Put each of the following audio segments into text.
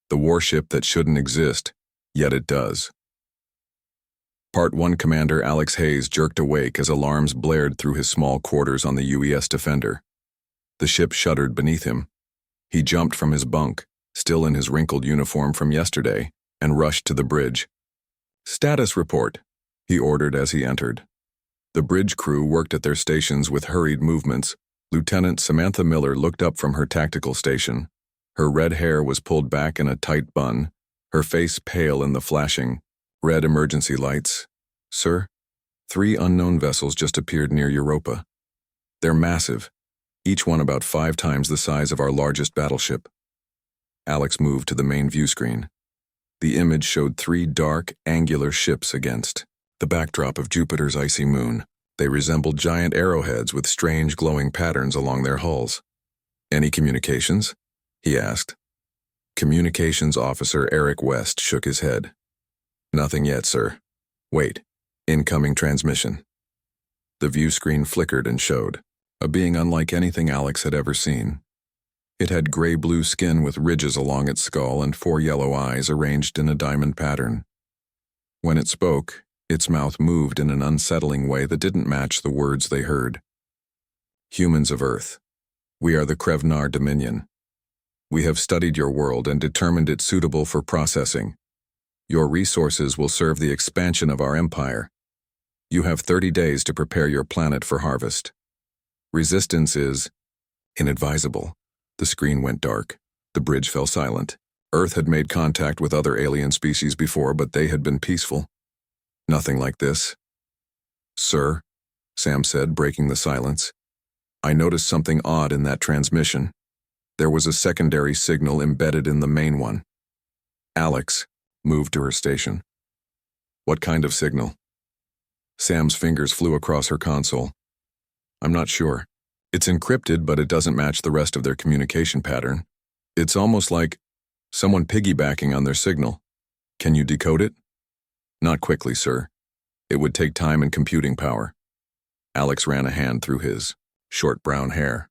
The warship that shouldn't exist, yet it does. Part 1 Commander Alex Hayes jerked awake as alarms blared through his small quarters on the UES Defender. The ship shuddered beneath him. He jumped from his bunk, still in his wrinkled uniform from yesterday, and rushed to the bridge. "Status report," he ordered as he entered. The bridge crew worked at their stations with hurried movements. Lieutenant Samantha Miller looked up from her tactical station. Her red hair was pulled back in a tight bun, her face pale in the flashing red emergency lights. "Sir, 3 unknown vessels just appeared near Europa. They're massive, each one about 5 times the size of our largest battleship." Alex moved to the main view screen. The image showed 3 dark, angular ships against the backdrop of Jupiter's icy moon. They resembled giant arrowheads with strange glowing patterns along their hulls. "Any communications?" he asked. Communications Officer Eric West shook his head. "Nothing yet, sir. Wait. Incoming transmission." The view screen flickered and showed a being unlike anything Alex had ever seen. It had gray-blue skin with ridges along its skull and 4 yellow eyes arranged in a diamond pattern. When it spoke, its mouth moved in an unsettling way that didn't match the words they heard. "Humans of Earth, we are the Krevnar Dominion. We have studied your world and determined it suitable for processing. Your resources will serve the expansion of our empire. You have 30 days to prepare your planet for harvest. Resistance is inadvisable." The screen went dark. The bridge fell silent. Earth had made contact with other alien species before, but they had been peaceful. "Nothing like this." "Sir," Sam said, breaking the silence, "I noticed something odd in that transmission. There was a secondary signal embedded in the main one." Alex moved to her station. "What kind of signal?" Sam's fingers flew across her console. "I'm not sure. It's encrypted, but it doesn't match the rest of their communication pattern. It's almost like someone piggybacking on their signal. Can you decode it?" "Not quickly, sir. It would take time and computing power." Alex ran a hand through his short brown hair.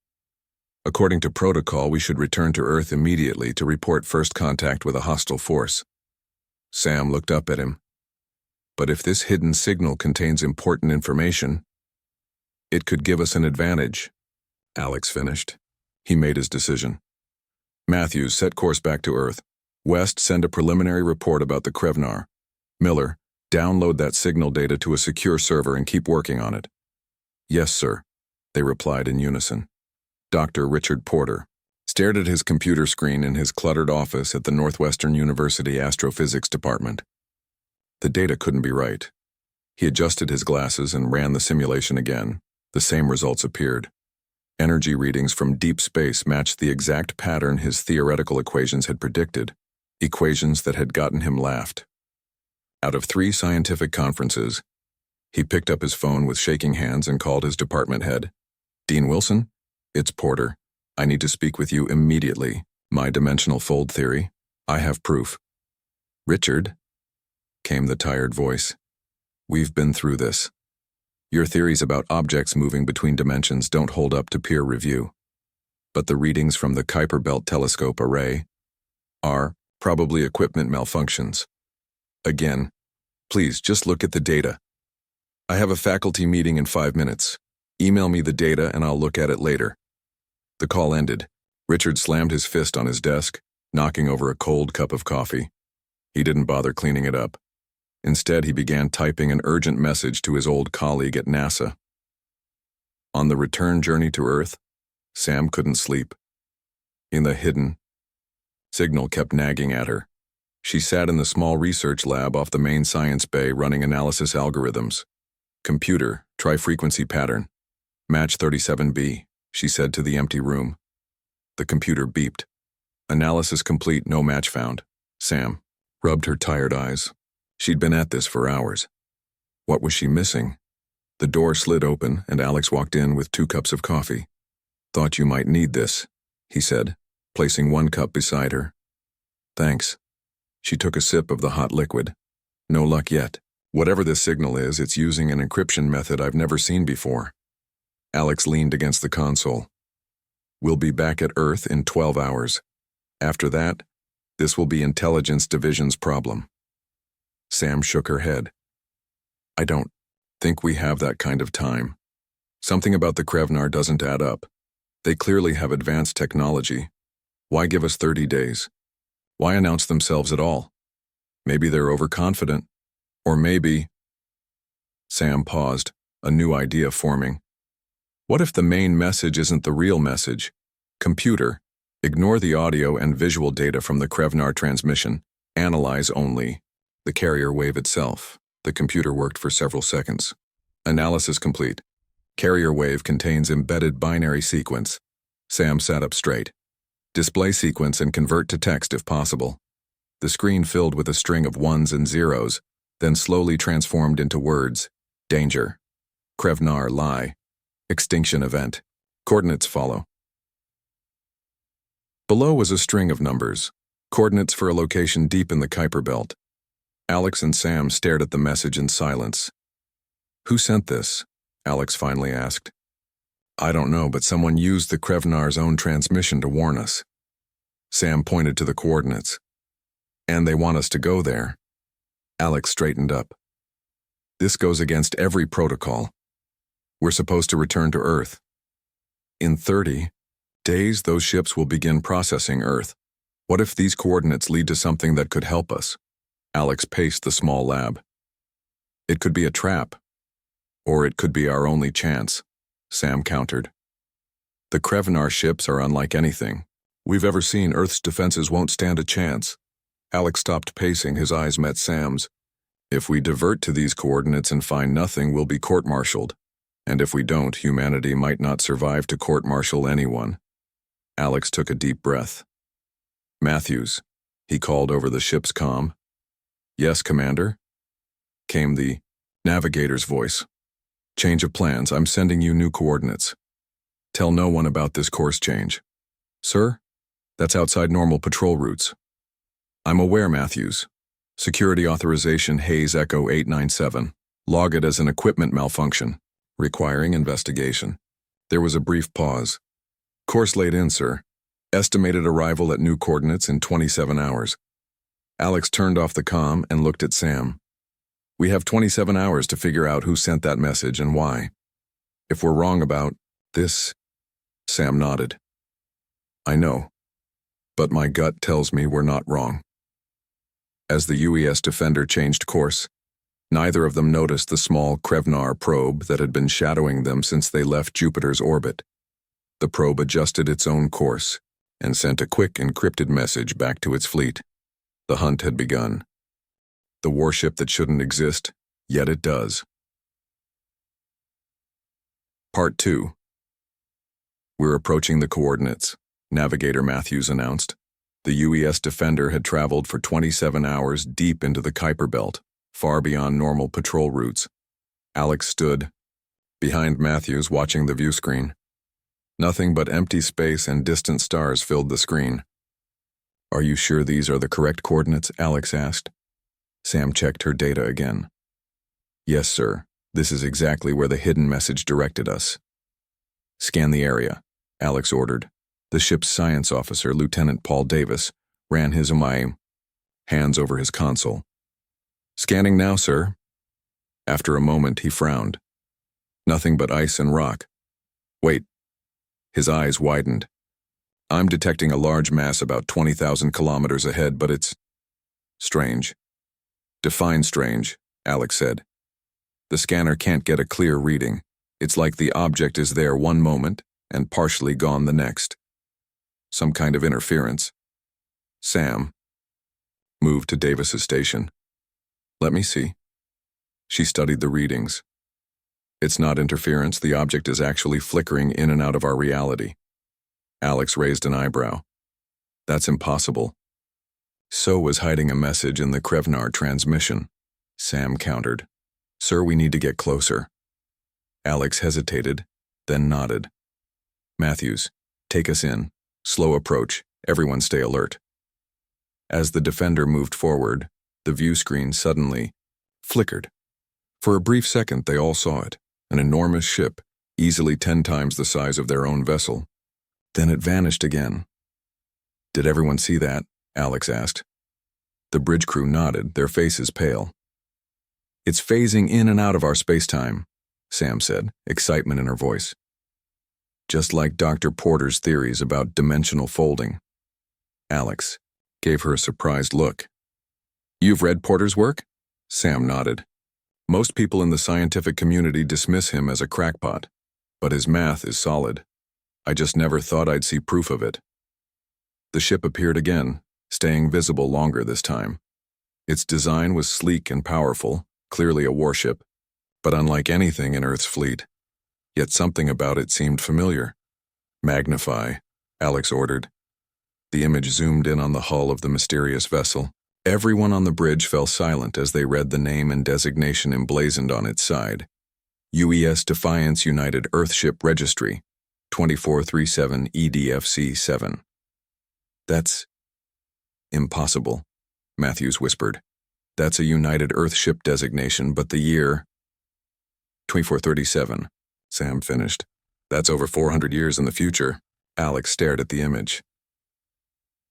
"According to protocol, we should return to Earth immediately to report first contact with a hostile force." Sam looked up at him. "But if this hidden signal contains important information, it could give us an advantage." Alex finished. He made his decision. "Matthews, set course back to Earth. West, send a preliminary report about the Krevnar. Miller, download that signal data to a secure server and keep working on it." "Yes, sir," they replied in unison. Dr. Richard Porter stared at his computer screen in his cluttered office at the Northwestern University Astrophysics Department. The data couldn't be right. He adjusted his glasses and ran the simulation again. The same results appeared. Energy readings from deep space matched the exact pattern his theoretical equations had predicted, equations that had gotten him laughed. Out of 3 scientific conferences, he picked up his phone with shaking hands and called his department head. "Dean Wilson? It's Porter. I need to speak with you immediately. My dimensional fold theory. I have proof." "Richard?" came the tired voice. "We've been through this. Your theories about objects moving between dimensions don't hold up to peer review. But the readings from the Kuiper Belt Telescope Array are probably equipment malfunctions. Again, please just look at the data. I have a faculty meeting in 5 minutes. Email me the data and I'll look at it later." The call ended. Richard slammed his fist on his desk, knocking over a cold cup of coffee. He didn't bother cleaning it up. Instead, he began typing an urgent message to his old colleague at NASA. On the return journey to Earth, Sam couldn't sleep. In the hidden signal kept nagging at her. She sat in the small research lab off the main science bay running analysis algorithms. "Computer, try frequency pattern. Match 37B, she said to the empty room. The computer beeped. "Analysis complete, no match found." Sam rubbed her tired eyes. She'd been at this for hours. What was she missing? The door slid open and Alex walked in with 2 cups of coffee. "Thought you might need this," he said, placing 1 cup beside her. "Thanks." She took a sip of the hot liquid. "No luck yet. Whatever this signal is, it's using an encryption method I've never seen before." Alex leaned against the console. "We'll be back at Earth in 12 hours. After that, This will be Intelligence Division's problem. Sam shook her head. I don't think we have that kind of time. Something about the Krevnar doesn't add up. They clearly have advanced technology. Why give us 30 days? Why announce themselves at all? Maybe they're overconfident. Or maybe... Sam paused, a new idea forming. What if the main message isn't the real message? Computer, ignore the audio and visual data from the Krevnar transmission. Analyze only the carrier wave itself. The computer worked for several seconds. Analysis complete. Carrier wave contains embedded binary sequence. Sam sat up straight. Display sequence and convert to text if possible. The screen filled with a string of ones and zeros, then slowly transformed into words. Danger. Krevnar lie. Extinction event. Coordinates follow. Below was a string of numbers. Coordinates for a location deep in the Kuiper Belt. Alex and Sam stared at the message in silence. Who sent this? Alex finally asked. I don't know, but someone used the Krevnar's own transmission to warn us. Sam pointed to the coordinates. And they want us to go there. Alex straightened up. This goes against every protocol. We're supposed to return to Earth. In 30 days, those ships will begin processing Earth. What if these coordinates lead to something that could help us? Alex paced the small lab. It could be a trap. Or it could be our only chance, Sam countered. The Krevnar ships are unlike anything we've ever seen. Earth's defenses won't stand a chance. Alex stopped pacing, his eyes met Sam's. If we divert to these coordinates and find nothing, we'll be court-martialed. And if we don't, humanity might not survive to court-martial anyone. Alex took a deep breath. Matthews, he called over the ship's comm. Yes, Commander? Came the navigator's voice. Change of plans, I'm sending you new coordinates. Tell no one about this course change. Sir? That's outside normal patrol routes. I'm aware, Matthews. Security authorization Hayes Echo 897. Log it as an equipment malfunction, requiring investigation. There was a brief pause. Course laid in, sir. Estimated arrival at new coordinates in 27 hours. Alex turned off the comm and looked at Sam. We have 27 hours to figure out who sent that message and why. If we're wrong about this, Sam nodded. I know, but my gut tells me we're not wrong. As the UES Defender changed course, neither of them noticed the small Krevnar probe that had been shadowing them since they left Jupiter's orbit. The probe adjusted its own course and sent a quick encrypted message back to its fleet. The hunt had begun. The warship that shouldn't exist, yet it does. Part 2. We're approaching the coordinates, Navigator Matthews announced. The UES Defender had traveled for 27 hours deep into the Kuiper Belt, far beyond normal patrol routes. Alex stood behind Matthews, watching the view screen. Nothing but empty space and distant stars filled the screen. Are you sure these are the correct coordinates? Alex asked. Sam checked her data again. Yes, sir. This is exactly where the hidden message directed us. Scan the area, Alex ordered. The ship's science officer, Lieutenant Paul Davis, ran his hands over his console. Scanning now, sir. After a moment, he frowned. Nothing but ice and rock. Wait. His eyes widened. I'm detecting a large mass about 20,000 kilometers ahead, but it's strange. Define strange, Alex said. The scanner can't get a clear reading. It's like the object is there one moment and partially gone the next. Some kind of interference. Sam moved to Davis's station. Let me see. She studied the readings. It's not interference, the object is actually flickering in and out of our reality. Alex raised an eyebrow. That's impossible. So was hiding a message in the Krevnar transmission, Sam countered. Sir, we need to get closer. Alex hesitated, then nodded. Matthews, take us in. Slow approach. Everyone stay alert. As the Defender moved forward, the view screen suddenly flickered. For a brief second, they all saw it. An enormous ship, easily 10 times the size of their own vessel. Then it vanished again. Did everyone see that? Alex asked. The bridge crew nodded, their faces pale. It's phasing in and out of our space-time, Sam said, excitement in her voice. Just like Dr. Porter's theories about dimensional folding. Alex gave her a surprised look. You've read Porter's work? Sam nodded. Most people in the scientific community dismiss him as a crackpot, but his math is solid. I just never thought I'd see proof of it. The ship appeared again, staying visible longer this time. Its design was sleek and powerful, clearly a warship, but unlike anything in Earth's fleet. Yet something about it seemed familiar. Magnify, Alex ordered. The image zoomed in on the hull of the mysterious vessel. Everyone on the bridge fell silent as they read the name and designation emblazoned on its side. UES Defiance United Earthship Registry, 2437 EDFC-7. That's impossible, Matthews whispered. That's a United Earthship designation, but the year... 2437, Sam finished. That's over 400 years in the future. Alex stared at the image.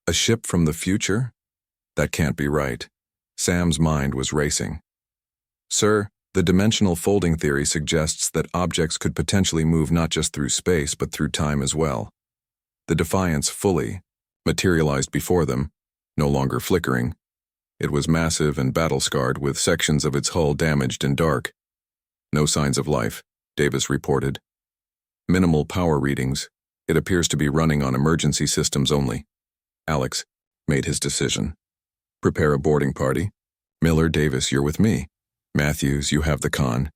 A ship from the future? That can't be right. Sam's mind was racing. Sir, the dimensional folding theory suggests that objects could potentially move not just through space but through time as well. The Defiance fully materialized before them, no longer flickering. It was massive and battle-scarred, with sections of its hull damaged and dark. No signs of life, Davis reported. Minimal power readings. It appears to be running on emergency systems only. Alex made his decision. Prepare a boarding party. Miller, Davis, you're with me. Matthews, you have the con.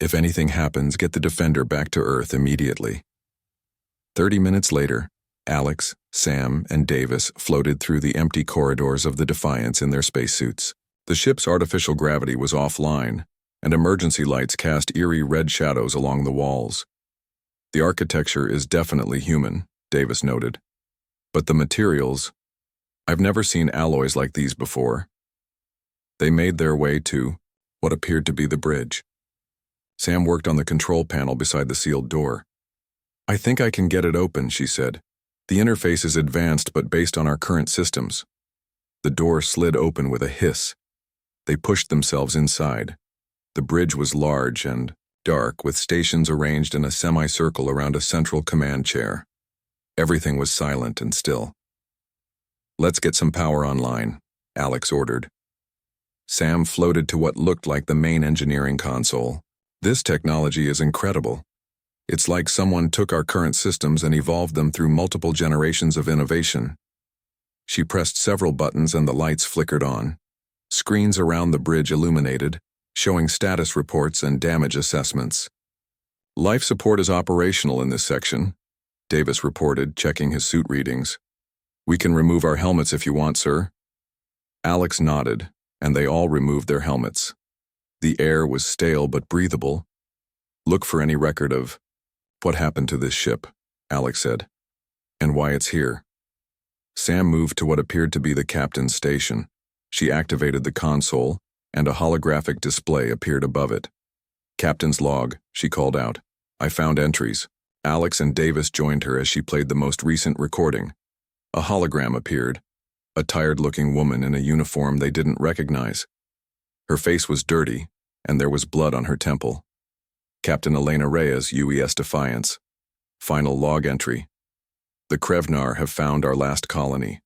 If anything happens, get the Defender back to Earth immediately. 30 minutes later, Alex, Sam, and Davis floated through the empty corridors of the Defiance in their spacesuits. The ship's artificial gravity was offline, and emergency lights cast eerie red shadows along the walls. The architecture is definitely human, Davis noted. But the materials... I've never seen alloys like these before. They made their way to what appeared to be the bridge. Sam worked on the control panel beside the sealed door. I think I can get it open, she said. The interface is advanced but based on our current systems. The door slid open with a hiss. They pushed themselves inside. The bridge was large and dark, with stations arranged in a semicircle around a central command chair. Everything was silent and still. Let's get some power online, Alex ordered. Sam floated to what looked like the main engineering console. This technology is incredible. It's like someone took our current systems and evolved them through multiple generations of innovation. She pressed several buttons and the lights flickered on. Screens around the bridge illuminated, showing status reports and damage assessments. Life support is operational in this section, Davis reported, checking his suit readings. We can remove our helmets if you want, sir. Alex nodded, and they all removed their helmets. The air was stale but breathable. Look for any record of what happened to this ship, Alex said, and why it's here. Sam moved to what appeared to be the captain's station. She activated the console, and a holographic display appeared above it. Captain's log, she called out. I found entries. Alex and Davis joined her as she played the most recent recording. A hologram appeared, a tired-looking woman in a uniform they didn't recognize. Her face was dirty, and there was blood on her temple. Captain Elena Reyes, UES Defiance. Final log entry. The Krevnar have found our last colony.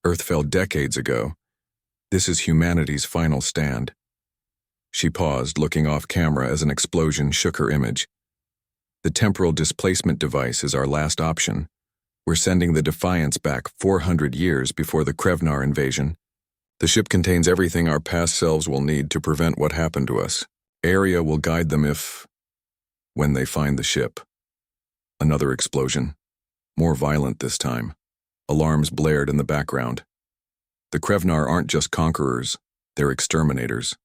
Earth fell decades ago. This is humanity's final stand. She paused, looking off camera as an explosion shook her image. The temporal displacement device is our last option. We're sending the Defiance back 400 years before the Krevnar invasion. The ship contains everything our past selves will need to prevent what happened to us. Area will guide them when they find the ship. Another explosion. More violent this time. Alarms blared in the background. The Krevnar aren't just conquerors, they're exterminators.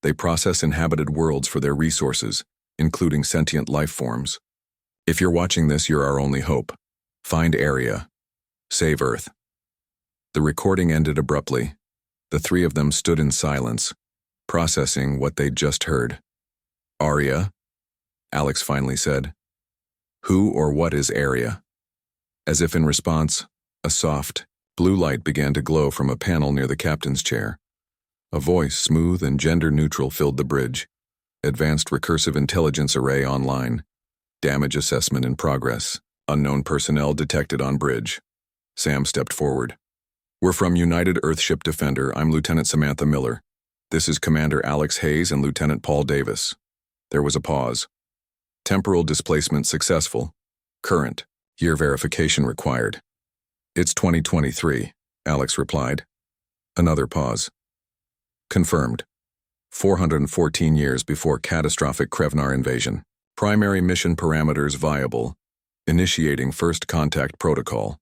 They process inhabited worlds for their resources, including sentient life forms. If you're watching this, you're our only hope. Find Area. Save Earth. The recording ended abruptly. The three of them stood in silence, processing what they'd just heard. Aria? Alex finally said. Who or what is Area? As if in response, a soft, Blue light began to glow from a panel near the captain's chair. A voice, smooth and gender-neutral, filled the bridge. Advanced Recursive Intelligence Array online. Damage assessment in progress. Unknown personnel detected on bridge. Sam stepped forward. We're from United Earthship Defender. I'm Lieutenant Samantha Miller. This is Commander Alex Hayes and Lieutenant Paul Davis. There was a pause. Temporal displacement successful. Current. Year verification required. It's 2023, Alex replied. Another pause. Confirmed. 414 years before catastrophic Krevnar invasion. Primary mission parameters viable. Initiating first contact protocol.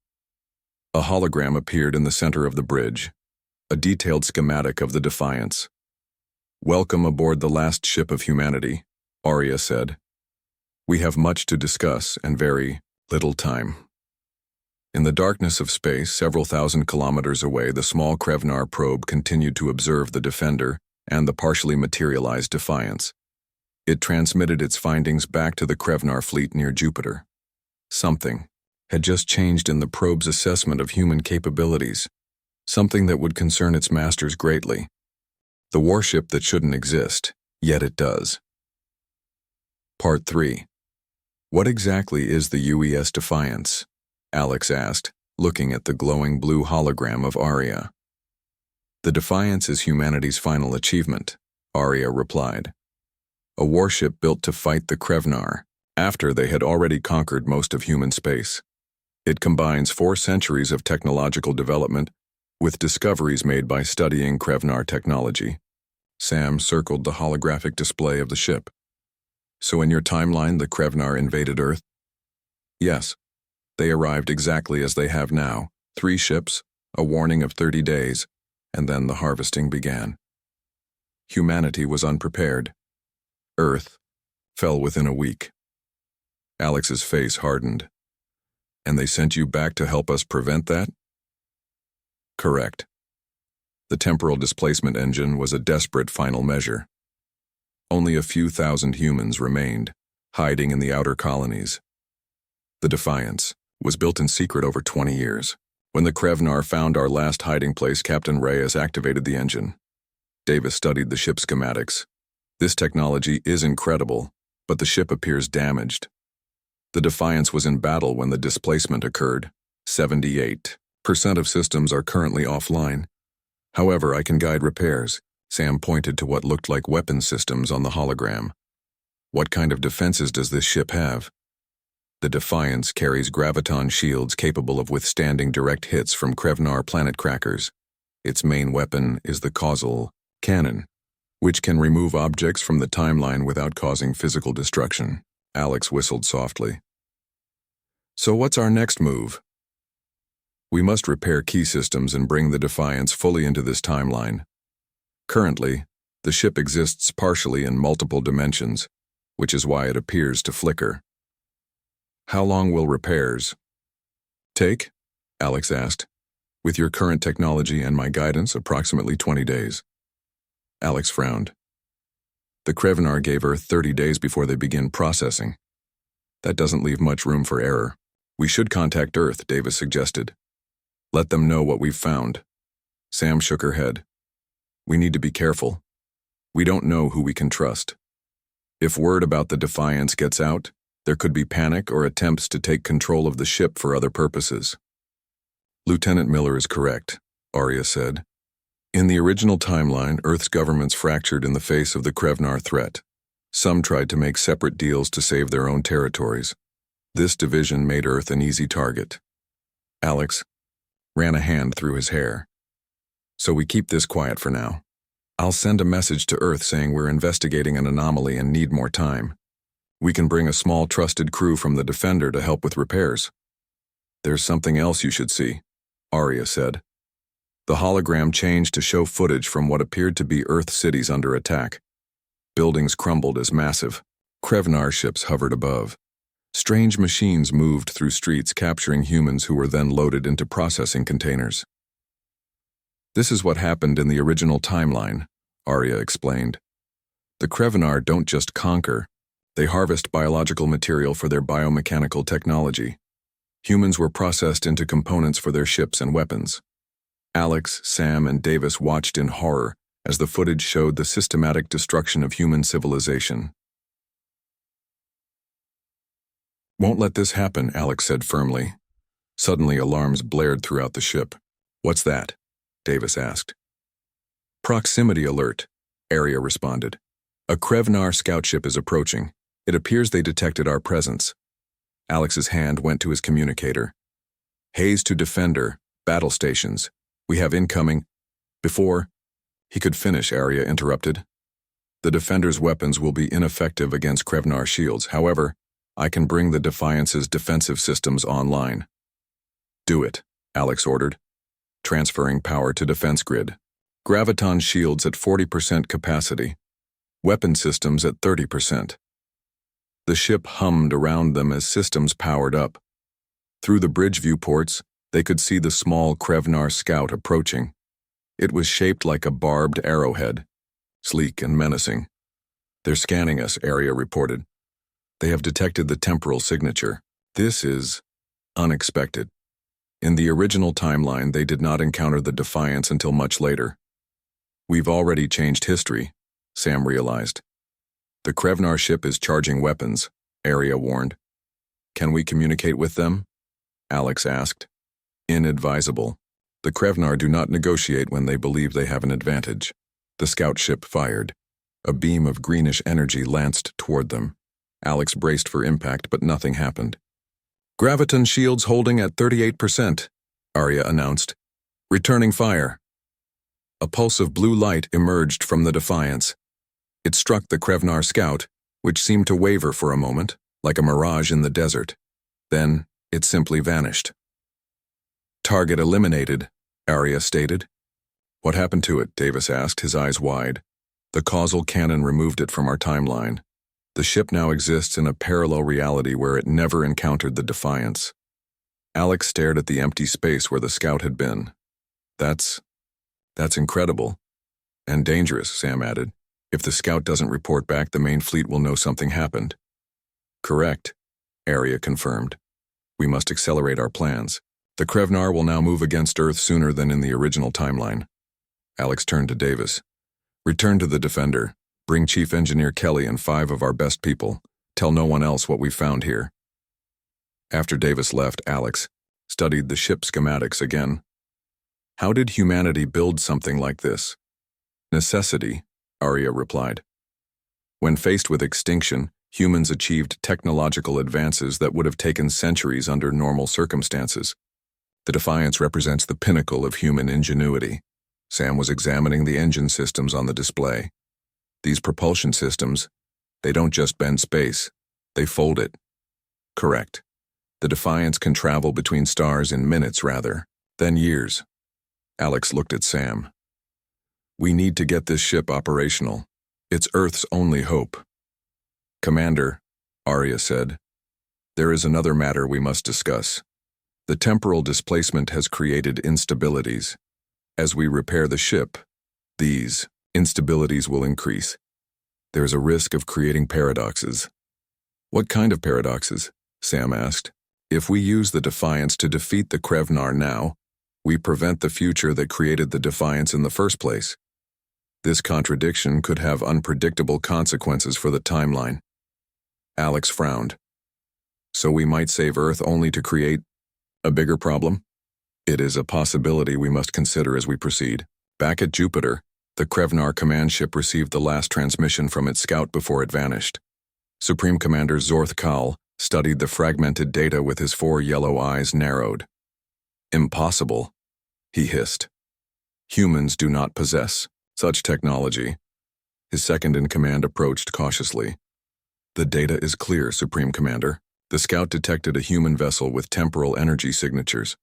A hologram appeared in the center of the bridge. A detailed schematic of the Defiance. Welcome aboard the last ship of humanity, Arya said. We have much to discuss and very little time. In the darkness of space, several thousand kilometers away, the small Krevnar probe continued to observe the Defender and the partially materialized Defiance. It transmitted its findings back to the Krevnar fleet near Jupiter. Something had just changed in the probe's assessment of human capabilities, something that would concern its masters greatly. The warship that shouldn't exist, yet it does. Part 3. What exactly is the UES Defiance? Alex asked, looking at the glowing blue hologram of Arya. The Defiance is humanity's final achievement, Arya replied. A warship built to fight the Krevnar, after they had already conquered most of human space. It combines 4 centuries of technological development with discoveries made by studying Krevnar technology. Sam circled the holographic display of the ship. So in your timeline, the Krevnar invaded Earth? Yes. They arrived exactly as they have now, 3 ships, a warning of 30 days, and then the harvesting began. Humanity was unprepared. Earth fell within a week. Alex's face hardened. And they sent you back to help us prevent that? Correct. The temporal displacement engine was a desperate final measure. Only a few thousand humans remained, hiding in the outer colonies. The Defiance was built in secret over 20 years. When the Krevnar found our last hiding place, Captain Reyes activated the engine. Davis studied the ship schematics. This technology is incredible, but the ship appears damaged. The Defiance was in battle when the displacement occurred. 78% of systems are currently offline. However, I can guide repairs. Sam pointed to what looked like weapon systems on the hologram. What kind of defenses does this ship have? The Defiance carries graviton shields capable of withstanding direct hits from Krevnar planet crackers. Its main weapon is the causal cannon, which can remove objects from the timeline without causing physical destruction. Alex whistled softly. So what's our next move? We must repair key systems and bring the Defiance fully into this timeline. Currently, the ship exists partially in multiple dimensions, which is why it appears to flicker. How long will repairs take? Alex asked. With your current technology and my guidance, approximately 20 days. Alex frowned. The Krevnar gave Earth 30 days before they begin processing. That doesn't leave much room for error. We should contact Earth, Davis suggested. Let them know what we've found. Sam shook her head. We need to be careful. We don't know who we can trust. If word about the Defiance gets out, there could be panic or attempts to take control of the ship for other purposes. Lieutenant Miller is correct, Arya said. In the original timeline, Earth's governments fractured in the face of the Krevnar threat. Some tried to make separate deals to save their own territories. This division made Earth an easy target. Alex ran a hand through his hair. So we keep this quiet for now. I'll send a message to Earth saying we're investigating an anomaly and need more time. We can bring a small trusted crew from the Defender to help with repairs. There's something else you should see, Arya said. The hologram changed to show footage from what appeared to be Earth cities under attack. Buildings crumbled as massive. Krevnar ships hovered above. Strange machines moved through streets capturing humans who were then loaded into processing containers. This is what happened in the original timeline, Arya explained. The Krevnar don't just conquer, they harvest biological material for their biomechanical technology. Humans were processed into components for their ships and weapons. Alex, Sam, and Davis watched in horror as the footage showed the systematic destruction of human civilization. "Won't let this happen," Alex said firmly. Suddenly, alarms blared throughout the ship. "What's that?" Davis asked. "Proximity alert," Arya responded. "A Krevnar scout ship is approaching. It appears they detected our presence." Alex's hand went to his communicator. "Hayes to Defender, battle stations. We have incoming." Before he could finish, Arya interrupted. "The Defender's weapons will be ineffective against Krevnar shields. However, I can bring the Defiance's defensive systems online." "Do it," Alex ordered, transferring power to defense grid. Graviton shields at 40% capacity. Weapon systems at 30%. The ship hummed around them as systems powered up. Through the bridge viewports, they could see the small Krevnar scout approaching. It was shaped like a barbed arrowhead, sleek and menacing. "They're scanning us," Arya reported. "They have detected the temporal signature. This is unexpected. In the original timeline, they did not encounter the Defiance until much later." "We've already changed history," Sam realized. "The Krevnar ship is charging weapons," Arya warned. "Can we communicate with them?" Alex asked. "Inadvisable. The Krevnar do not negotiate when they believe they have an advantage." The scout ship fired. A beam of greenish energy lanced toward them. Alex braced for impact, but nothing happened. "Graviton shields holding at 38%, Arya announced. "Returning fire." A pulse of blue light emerged from the Defiance. It struck the Krevnar scout, which seemed to waver for a moment, like a mirage in the desert. Then, it simply vanished. "Target eliminated," Arya stated. "What happened to it?" Davis asked, his eyes wide. "The causal cannon removed it from our timeline. The ship now exists in a parallel reality where it never encountered the Defiance." Alex stared at the empty space where the scout had been. That's incredible. "And dangerous," Sam added. "If the scout doesn't report back, the main fleet will know something happened." "Correct," Arya confirmed. "We must accelerate our plans. The Krevnar will now move against Earth sooner than in the original timeline." Alex turned to Davis. "Return to the Defender. Bring Chief Engineer Kelly and 5 of our best people. Tell no one else what we've found here." After Davis left, Alex studied the ship schematics again. How did humanity build something like this? "Necessity," Arya replied. "When faced with extinction, humans achieved technological advances that would have taken centuries under normal circumstances. The Defiance represents the pinnacle of human ingenuity." Sam was examining the engine systems on the display. "These propulsion systems, they don't just bend space, they fold it." "Correct. The Defiance can travel between stars in minutes rather than years." Alex looked at Sam. "We need to get this ship operational. It's Earth's only hope." "Commander," Arya said, "there is another matter we must discuss. The temporal displacement has created instabilities. As we repair the ship, these instabilities will increase. There's a risk of creating paradoxes." "What kind of paradoxes?" Sam asked. "If we use the Defiance to defeat the Krevnar now, we prevent the future that created the Defiance in the first place. This contradiction could have unpredictable consequences for the timeline." Alex frowned. "So we might save Earth only to create a bigger problem?" "It is a possibility we must consider as we proceed." Back at Jupiter, the Krevnar command ship received the last transmission from its scout before it vanished. Supreme Commander Zorth Kal studied the fragmented data with his 4 yellow eyes narrowed. "Impossible," he hissed. "Humans do not possess such technology." His second-in-command approached cautiously. "The data is clear, Supreme Commander. The scout detected a human vessel with temporal energy signatures.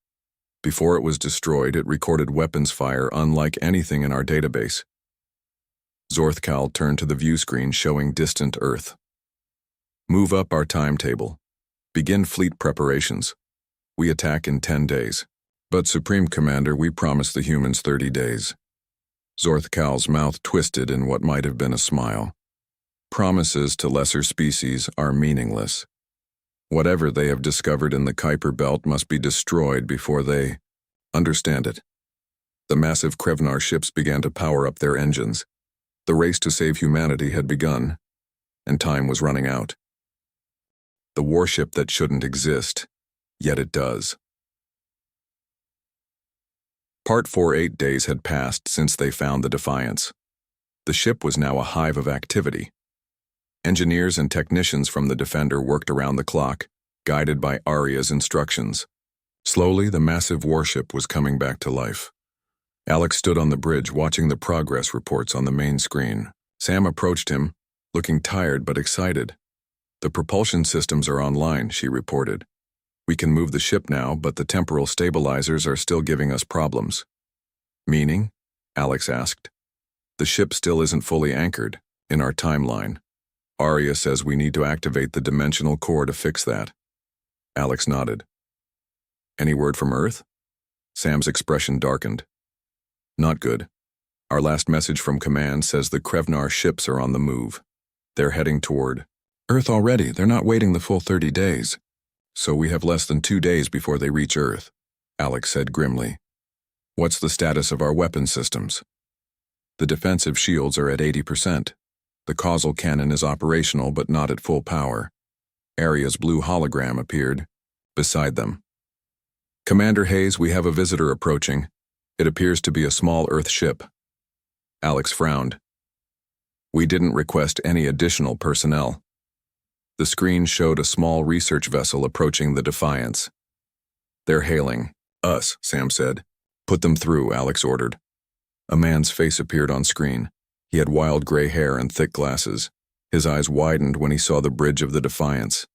Before it was destroyed, it recorded weapons fire unlike anything in our database." Zorth Kal turned to the view screen showing distant Earth. "Move up our timetable. Begin fleet preparations. We attack in 10 days. "But Supreme Commander, we promised the humans 30 days. Zorth Kal's mouth twisted in what might have been a smile. "Promises to lesser species are meaningless. Whatever they have discovered in the Kuiper Belt must be destroyed before they understand it. The massive Krevnar ships began to power up their engines. The race to save humanity had begun, and time was running out. The warship that shouldn't exist, yet it does. Part 4. 8 days had passed since they found the Defiance. The ship was now a hive of activity. Engineers and technicians from the Defender worked around the clock, guided by Aria's instructions. Slowly, the massive warship was coming back to life. Alex stood on the bridge watching the progress reports on the main screen. Sam approached him, looking tired but excited. "The propulsion systems are online," she reported. "We can move the ship now, but the temporal stabilizers are still giving us problems." "Meaning?" Alex asked. "The ship still isn't fully anchored in our timeline. Aria says we need to activate the dimensional core to fix that." Alex nodded. "Any word from Earth?" Sam's expression darkened. "Not good. Our last message from command says the Krevnar ships are on the move. They're heading toward Earth already. They're not waiting the full 30 days. So we have less than 2 days before they reach Earth," Alex said grimly. "What's the status of our weapon systems?" "The defensive shields are at 80%. The causal cannon is operational but not at full power." Aria's blue hologram appeared beside them. "Commander Hayes, we have a visitor approaching. It appears to be a small Earth ship." Alex frowned. "We didn't request any additional personnel." The screen showed a small research vessel approaching the Defiance. "They're hailing us," Sam said. "Put them through," Alex ordered. A man's face appeared on screen. He had wild gray hair and thick glasses. His eyes widened when he saw the bridge of the Defiance.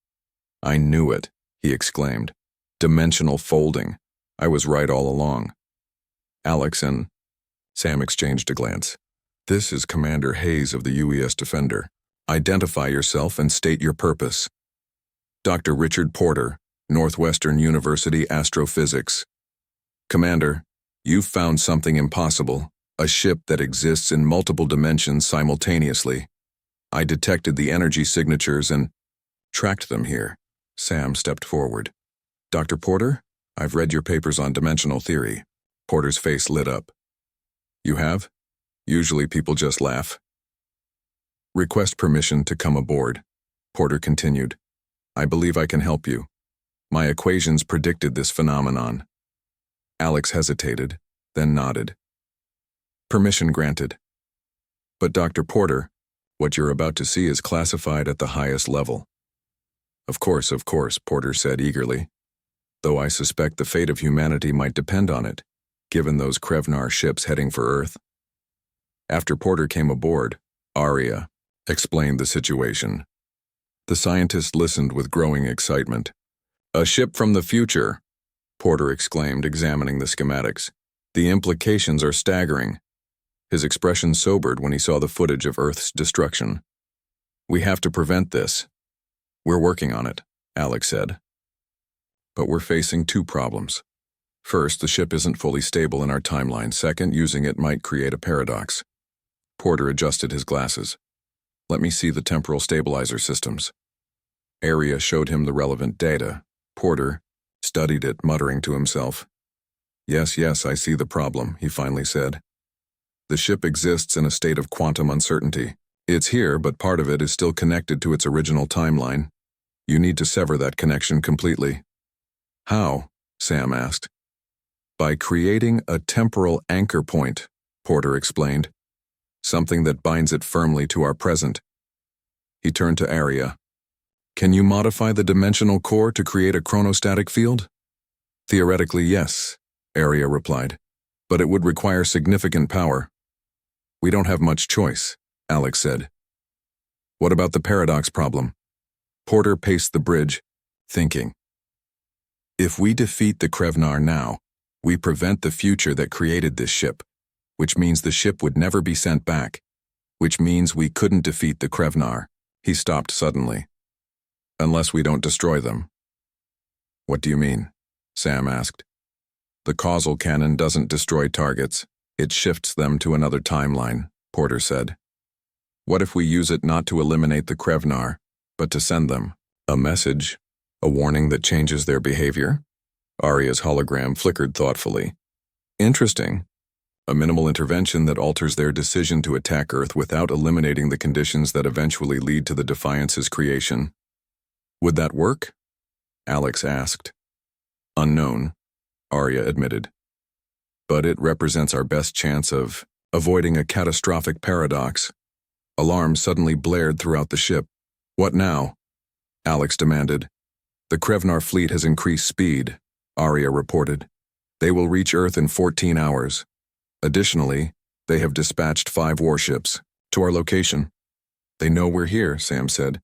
"I knew it," he exclaimed. "Dimensional folding. I was right all along." Alex and Sam exchanged a glance. "This is Commander Hayes of the UES Defender. Identify yourself and state your purpose." "Dr. Richard Porter, Northwestern University Astrophysics." "Commander, you've found something impossible, a ship that exists in multiple dimensions simultaneously. I detected the energy signatures and tracked them here." Sam stepped forward. "Dr. Porter, I've read your papers on dimensional theory." Porter's face lit up. "You have? Usually people just laugh." "Request permission to come aboard," Porter continued. "I believe I can help you. My equations predicted this phenomenon." Alex hesitated, then nodded. "Permission granted." "But Dr. Porter, what you're about to see is classified at the highest level." Of course, Porter said eagerly. "Though I suspect the fate of humanity might depend on it, given those Krevnar ships heading for Earth." After Porter came aboard, Aria explained the situation. The scientist listened with growing excitement. "A ship from the future," Porter exclaimed, examining the schematics. "The implications are staggering." His expression sobered when he saw the footage of Earth's destruction. "We have to prevent this." "We're working on it," Alex said. "But we're facing 2 problems. First, the ship isn't fully stable in our timeline. Second, using it might create a paradox." Porter adjusted his glasses. "Let me see the temporal stabilizer systems." Aria showed him the relevant data. Porter studied it, muttering to himself. Yes, I see the problem," he finally said. "The ship exists in a state of quantum uncertainty. It's here, but part of it is still connected to its original timeline. You need to sever that connection completely." "How?" Sam asked. "By creating a temporal anchor point," Porter explained. "Something that binds it firmly to our present." He turned to Aria. "Can you modify the dimensional core to create a chronostatic field?" "Theoretically, yes," Aria replied. "But it would require significant power." "We don't have much choice," Alex said. "What about the paradox problem?" Porter paced the bridge, thinking. "If we defeat the Krevnar now, we prevent the future that created this ship, which means the ship would never be sent back, which means we couldn't defeat the Krevnar." He stopped suddenly. "Unless we don't destroy them." "What do you mean?" Sam asked. "The causal cannon doesn't destroy targets. It shifts them to another timeline," Porter said. "What if we use it not to eliminate the Krevnar, but to send them a message, A warning that changes their behavior? Arya's hologram flickered thoughtfully. Interesting. A minimal intervention that alters their decision to attack Earth without eliminating the conditions that eventually lead to the Defiance's creation. Would that work? Alex asked. Unknown, Arya admitted. But it represents our best chance of avoiding a catastrophic paradox. Alarms suddenly blared throughout the ship. What now? Alex demanded. The Krevnar fleet has increased speed, Arya reported. They will reach Earth in 14 hours. Additionally, they have dispatched 5 warships to our location. They know we're here, Sam said.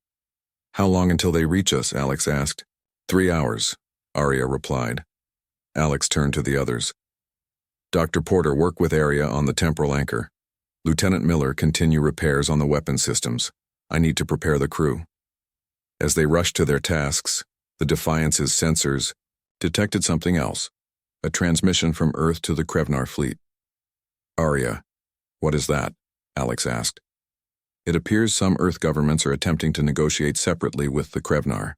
How long until they reach us? Alex asked. 3 hours, Arya replied. Alex turned to the others. Dr. Porter, work with Arya on the temporal anchor. Lieutenant Miller, continue repairs on the weapon systems. I need to prepare the crew. As they rushed to their tasks, the Defiance's sensors detected something else, a transmission from Earth to the Krevnar fleet. Arya, what is that? Alex asked. It appears some Earth governments are attempting to negotiate separately with the Krevnar.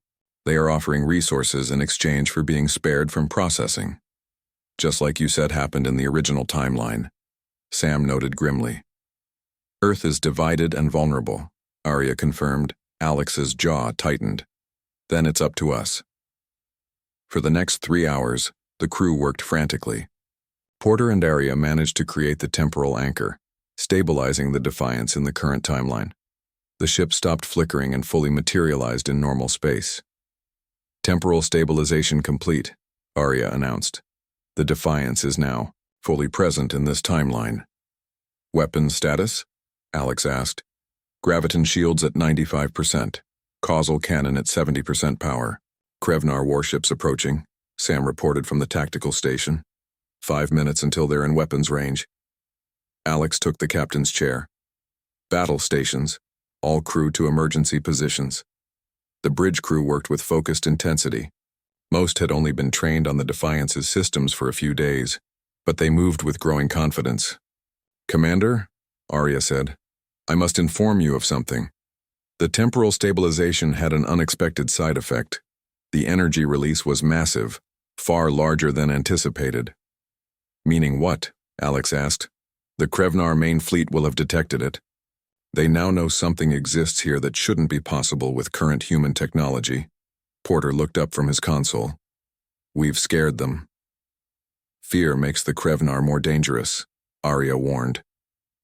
They are offering resources in exchange for being spared from processing. Just like you said happened in the original timeline, Sam noted grimly. Earth is divided and vulnerable, Arya confirmed. Alex's jaw tightened. Then it's up to us. For the next 3 hours, the crew worked frantically. Porter and Arya managed to create the temporal anchor, stabilizing the Defiance in the current timeline. The ship stopped flickering and fully materialized in normal space. Temporal stabilization complete, Arya announced. The Defiance is now fully present in this timeline. Weapons status? Alex asked. Graviton shields at 95%. Causal cannon at 70% power. Krevnar warships approaching, Sam reported from the tactical station. 5 minutes until they're in weapons range. Alex took the captain's chair. Battle stations, all crew to emergency positions. The bridge crew worked with focused intensity. Most had only been trained on the Defiance's systems for a few days, but they moved with growing confidence. Commander, Arya said, I must inform you of something. The temporal stabilization had an unexpected side effect. The energy release was massive, far larger than anticipated. Meaning what? Alex asked. The Krevnar main fleet will have detected it. They now know something exists here that shouldn't be possible with current human technology. Porter looked up from his console. We've scared them. Fear makes the Krevnar more dangerous, Arya warned.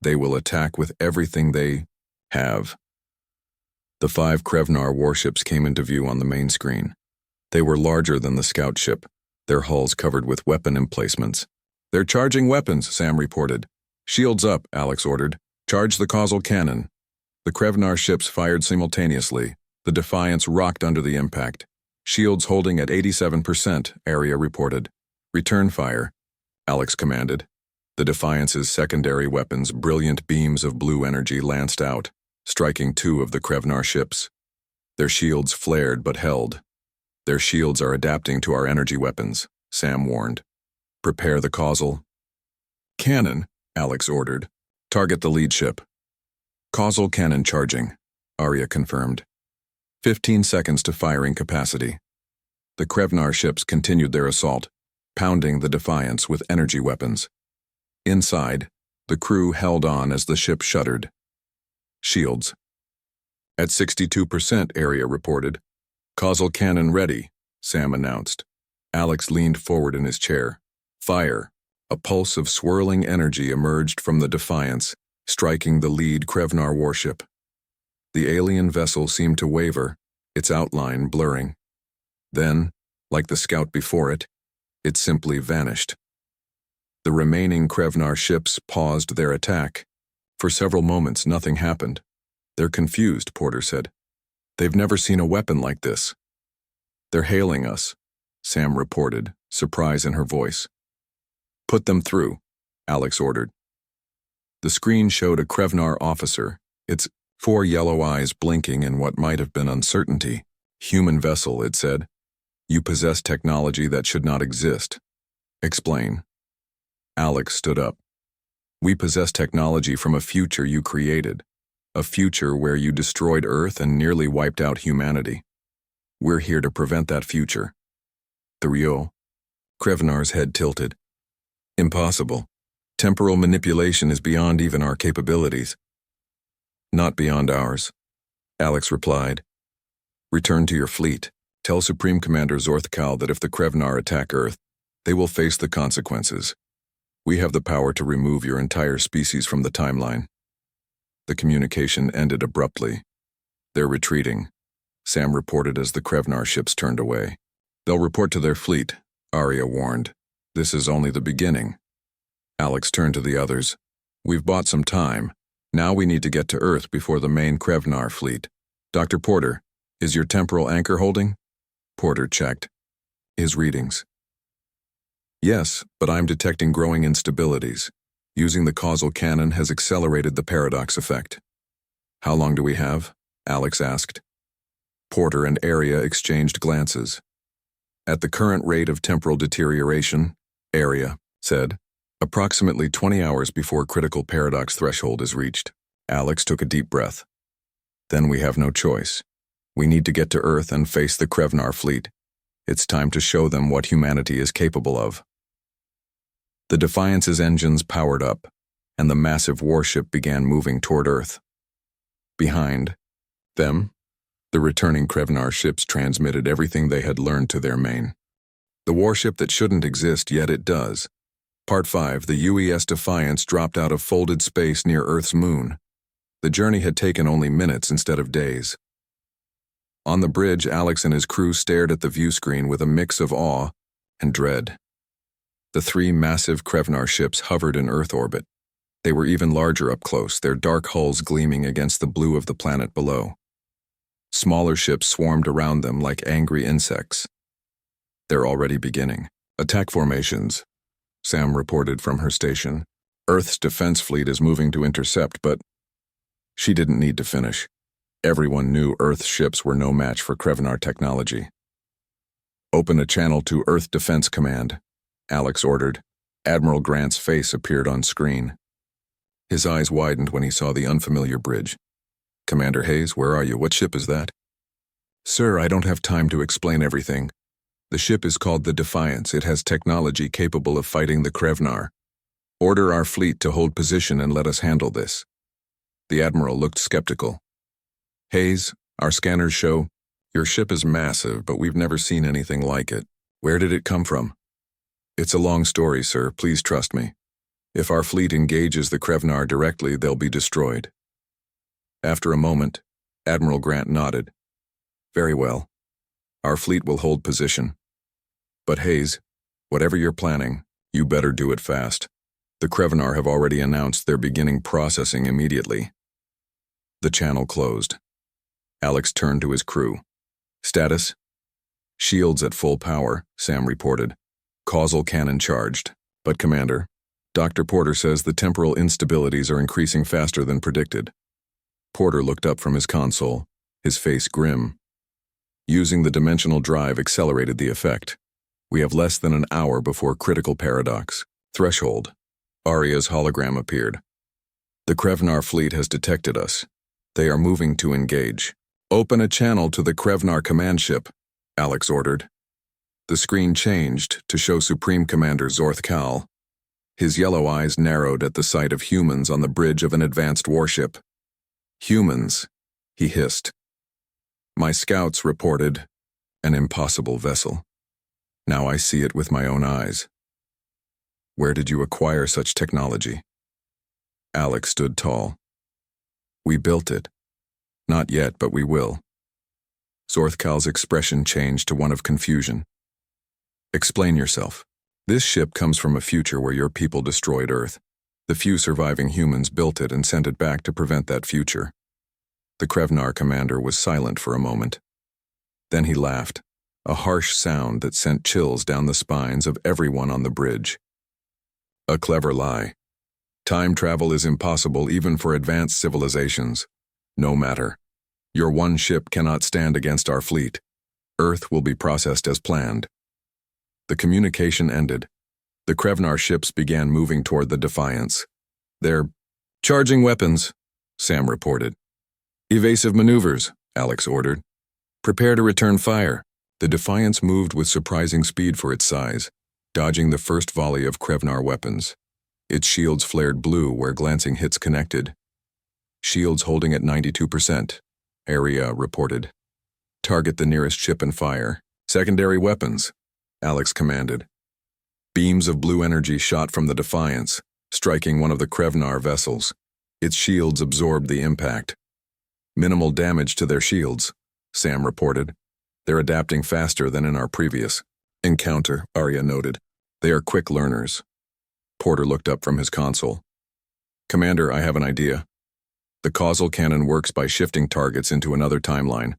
They will attack with everything they have. The 5 Krevnar warships came into view on the main screen. They were larger than the scout ship, their hulls covered with weapon emplacements. They're charging weapons, Sam reported. Shields up, Alex ordered. Charge the causal cannon. The Krevnar ships fired simultaneously. The Defiance rocked under the impact. Shields holding at 87%, Arya reported. Return fire, Alex commanded. The Defiance's secondary weapons, brilliant beams of blue energy, lanced out, striking 2 of the Krevnar ships. Their shields flared but held. Their shields are adapting to our energy weapons, Sam warned. Prepare the causal cannon, Alex ordered. Target the lead ship. Causal cannon charging, Arya confirmed. 15 seconds to firing capacity. The Krevnar ships continued their assault, pounding the Defiance with energy weapons. Inside, the crew held on as the ship shuddered. Shields. At 62%, Arya reported. Causal cannon ready, Sam announced. Alex leaned forward in his chair. Fire. A pulse of swirling energy emerged from the Defiance, striking the lead Krevnar warship. The alien vessel seemed to waver, its outline blurring. Then, like the scout before it, it simply vanished. The remaining Krevnar ships paused their attack. For several moments, nothing happened. They're confused, Porter said. They've never seen a weapon like this. They're hailing us, Sam reported, surprise in her voice. Put them through, Alex ordered. The screen showed a Krevnar officer, its 4 yellow eyes blinking in what might have been uncertainty. Human vessel, it said. You possess technology that should not exist. Explain. Alex stood up. We possess technology from a future you created, a future where you destroyed Earth and nearly wiped out humanity. We're here to prevent that future. The Rio. Krevnar's head tilted. Impossible. Temporal manipulation is beyond even our capabilities. Not beyond ours, Alex replied. Return to your fleet. Tell Supreme Commander Zorthkal that if the Krevnar attack Earth, they will face the consequences. We have the power to remove your entire species from the timeline. The communication ended abruptly. They're retreating, Sam reported as the Krevnar ships turned away. They'll report to their fleet, Arya warned. This is only the beginning. Alex turned to the others. We've bought some time. Now we need to get to Earth before the main Krevnar fleet. Dr. Porter, is your temporal anchor holding? Porter checked. His readings. Yes, but I'm detecting growing instabilities. Using the causal cannon has accelerated the paradox effect. How long do we have? Alex asked. Porter and Arya exchanged glances. At the current rate of temporal deterioration, Arya said, approximately 20 hours before critical paradox threshold is reached. Alex took a deep breath. Then we have no choice. We need to get to Earth and face the Krevnar fleet. It's time to show them what humanity is capable of. The Defiance's engines powered up, and the massive warship began moving toward Earth. Behind them, the returning Krevnar ships transmitted everything they had learned to their main. The warship that shouldn't exist, yet it does. Part 5, the UES Defiance dropped out of folded space near Earth's moon. The journey had taken only minutes instead of days. On the bridge, Alex and his crew stared at the view screen with a mix of awe and dread. The three massive Krevnar ships hovered in Earth orbit. They were even larger up close, their dark hulls gleaming against the blue of the planet below. Smaller ships swarmed around them like angry insects. They're already beginning. Attack formations, Sam reported from her station. Earth's defense fleet is moving to intercept, but she didn't need to finish. Everyone knew Earth's ships were no match for Krevnar technology. Open a channel to Earth Defense Command, Alex ordered. Admiral Grant's face appeared on screen. His eyes widened when he saw the unfamiliar bridge. Commander Hayes, where are you? What ship is that? Sir, I don't have time to explain everything. The ship is called the Defiance. It has technology capable of fighting the Krevnar. Order our fleet to hold position and let us handle this. The Admiral looked skeptical. Hayes, our scanners show, your ship is massive, but we've never seen anything like it. Where did it come from? It's a long story, sir. Please trust me. If our fleet engages the Krevnar directly, they'll be destroyed. After a moment, Admiral Grant nodded. Very well. Our fleet will hold position. But Hayes, whatever you're planning, you better do it fast. The Krevnar have already announced they're beginning processing immediately. The channel closed. Alex turned to his crew. Status? Shields at full power, Sam reported. Causal cannon charged. But Commander, Dr. Porter says the temporal instabilities are increasing faster than predicted. Porter looked up from his console, his face grim. Using the dimensional drive accelerated the effect. We have less than an hour before critical paradox. Threshold. Arya's hologram appeared. The Krevnar fleet has detected us. They are moving to engage. Open a channel to the Krevnar command ship, Alex ordered. The screen changed to show Supreme Commander Zorthkal. His yellow eyes narrowed at the sight of humans on the bridge of an advanced warship. Humans, he hissed. My scouts reported an impossible vessel. Now I see it with my own eyes. Where did you acquire such technology? Alex stood tall. We built it. Not yet, but we will. Zorthkal's expression changed to one of confusion. Explain yourself. This ship comes from a future where your people destroyed Earth. The few surviving humans built it and sent it back to prevent that future. The Krevnar commander was silent for a moment. Then he laughed, a harsh sound that sent chills down the spines of everyone on the bridge. A clever lie. Time travel is impossible even for advanced civilizations. No matter. Your one ship cannot stand against our fleet. Earth will be processed as planned. The communication ended. The Krevnar ships began moving toward the Defiance. They're charging weapons, Sam reported. Evasive maneuvers, Alex ordered. Prepare to return fire. The Defiance moved with surprising speed for its size, dodging the first volley of Krevnar weapons. Its shields flared blue where glancing hits connected. Shields holding at 92%, Area reported. Target the nearest ship and fire. Secondary weapons, Alex commanded. Beams of blue energy shot from the Defiance, striking one of the Krevnar vessels. Its shields absorbed the impact. Minimal damage to their shields, Sam reported. They're adapting faster than in our previous encounter, Arya noted. They are quick learners. Porter looked up from his console. Commander, I have an idea. The causal cannon works by shifting targets into another timeline.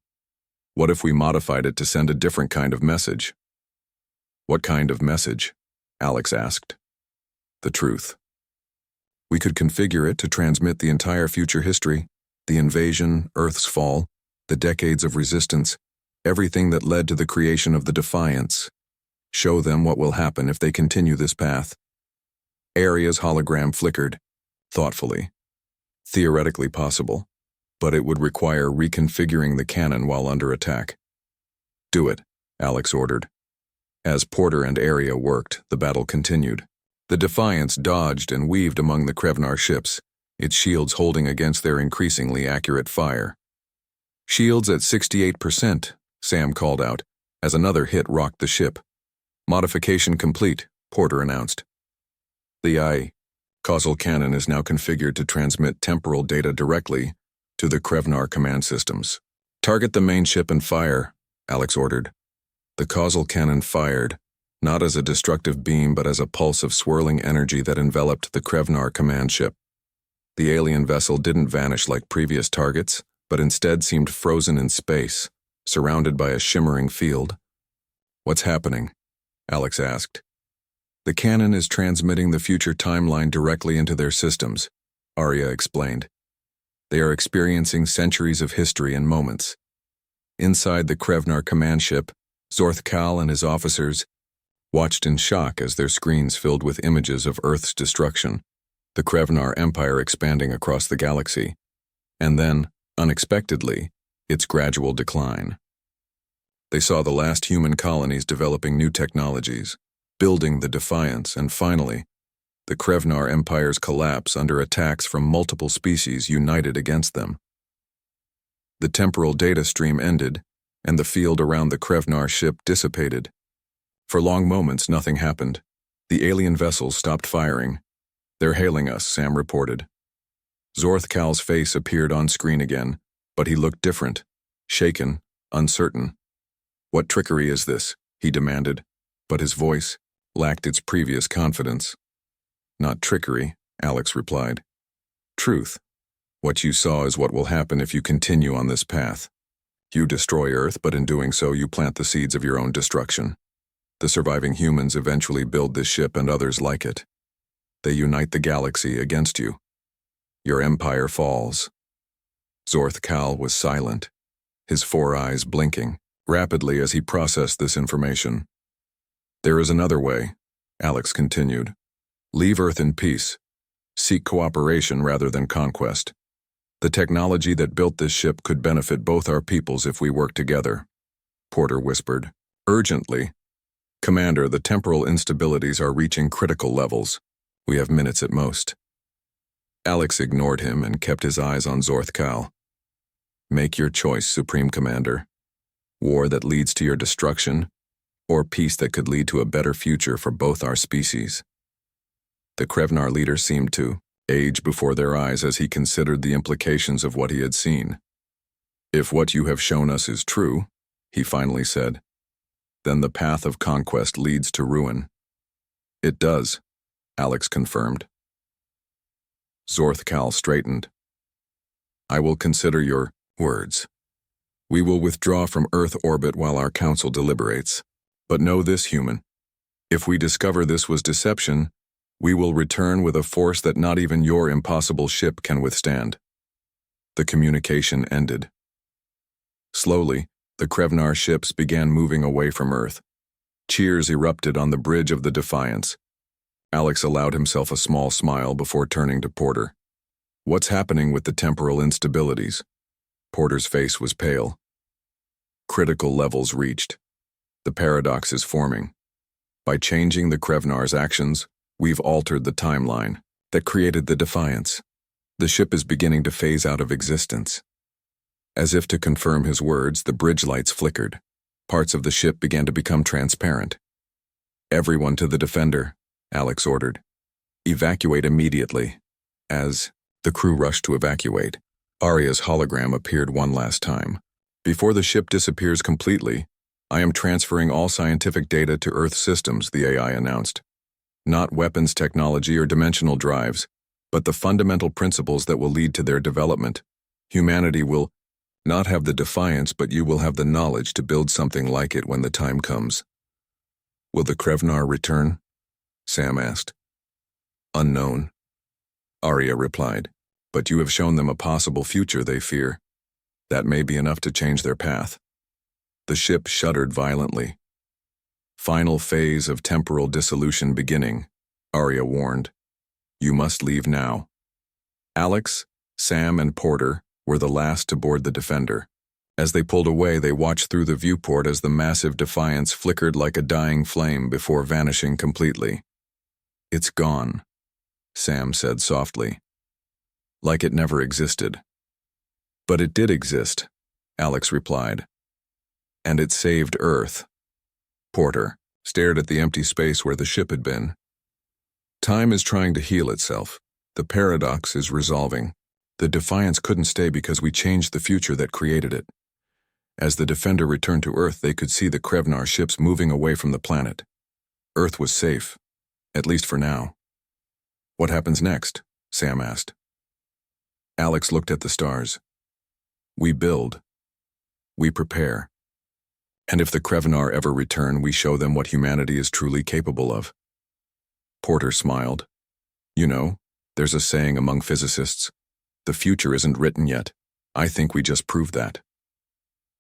What if we modified it to send a different kind of message? What kind of message? Alex asked. The truth. We could configure it to transmit the entire future history, the invasion, Earth's fall, the decades of resistance, everything that led to the creation of the Defiance. Show them what will happen if they continue this path. Aria's hologram flickered, thoughtfully. Theoretically possible, but it would require reconfiguring the cannon while under attack. Do it, Alex ordered. As Porter and Aria worked, the battle continued. The Defiance dodged and weaved among the Krevnar ships, its shields holding against their increasingly accurate fire. Shields at 68%, Sam called out, as another hit rocked the ship. Modification complete, Porter announced. The causal cannon is now configured to transmit temporal data directly to the Krevnar command systems. Target the main ship and fire, Alex ordered. The causal cannon fired, not as a destructive beam but as a pulse of swirling energy that enveloped the Krevnar command ship. The alien vessel didn't vanish like previous targets, but instead seemed frozen in space, surrounded by a shimmering field. What's happening? Alex asked. The cannon is transmitting the future timeline directly into their systems, Arya explained. They are experiencing centuries of history in moments. Inside the Krevnar command ship, Zorthkal and his officers watched in shock as their screens filled with images of Earth's destruction, the Krevnar Empire expanding across the galaxy, and then, unexpectedly, its gradual decline. They saw the last human colonies developing new technologies, building the Defiance, and finally, the Krevnar Empire's collapse under attacks from multiple species united against them. The temporal data stream ended, and the field around the Krevnar ship dissipated. For long moments, nothing happened. The alien vessels stopped firing. They're hailing us, Sam reported. Zorthkal's face appeared on screen again, but he looked different, shaken, uncertain. What trickery is this? He demanded, but his voice lacked its previous confidence. Not trickery, Alex replied. Truth. What you saw is what will happen if you continue on this path. You destroy Earth, but in doing so you plant the seeds of your own destruction. The surviving humans eventually build this ship and others like it. They unite the galaxy against you. Your empire falls. Zorthkal was silent, his four eyes blinking rapidly as he processed this information. There is another way, Alex continued. Leave Earth in peace. Seek cooperation rather than conquest. The technology that built this ship could benefit both our peoples if we work together. Porter whispered. Urgently. Commander, the temporal instabilities are reaching critical levels. We have minutes at most. Alex ignored him and kept his eyes on Zorthkal. Make your choice, Supreme Commander. War that leads to your destruction, or peace that could lead to a better future for both our species. The Krevnar leader seemed to age before their eyes as he considered the implications of what he had seen. If what you have shown us is true, he finally said, then the path of conquest leads to ruin. It does, Alex confirmed. Zorthkal straightened. I will consider your words. We will withdraw from Earth orbit while our council deliberates. But know this, human. If we discover this was deception, we will return with a force that not even your impossible ship can withstand. The communication ended. Slowly, the Krevnar ships began moving away from Earth. Cheers erupted on the bridge of the Defiance. Alex allowed himself a small smile before turning to Porter. What's happening with the temporal instabilities? Porter's face was pale. Critical levels reached. The paradox is forming. By changing the Krevnar's actions, we've altered the timeline that created the defiance. The ship is beginning to phase out of existence. As if to confirm his words, the bridge lights flickered. Parts of the ship began to become transparent. "Everyone to the Defender," Alex ordered. "Evacuate immediately." As the crew rushed to evacuate, Arya's hologram appeared one last time. "Before the ship disappears completely, I am transferring all scientific data to Earth systems," the AI announced. "Not weapons technology or dimensional drives, but the fundamental principles that will lead to their development. Humanity will not have the defiance, but you will have the knowledge to build something like it when the time comes." "Will the Krevnar return?" Sam asked. "Unknown," Arya replied. "But you have shown them a possible future they fear. That may be enough to change their path." The ship shuddered violently. "Final phase of temporal dissolution beginning," Arya warned. "You must leave now." Alex, Sam, and Porter were the last to board the Defender. As they pulled away, they watched through the viewport as the massive Defiance flickered like a dying flame before vanishing completely. "It's gone," Sam said softly. "Like it never existed." "But it did exist," Alex replied. "And it saved Earth." Porter stared at the empty space where the ship had been. "Time is trying to heal itself. The paradox is resolving. The Defiance couldn't stay because we changed the future that created it." As the Defender returned to Earth, they could see the Krevnar ships moving away from the planet. Earth was safe, at least for now. "What happens next?" Sam asked. Alex looked at the stars. "We build. We prepare. And if the Krevnar ever return, we show them what humanity is truly capable of." Porter smiled. "You know, there's a saying among physicists, the future isn't written yet. I think we just proved that."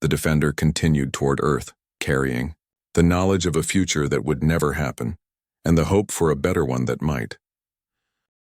The Defender continued toward Earth, carrying the knowledge of a future that would never happen, and the hope for a better one that might.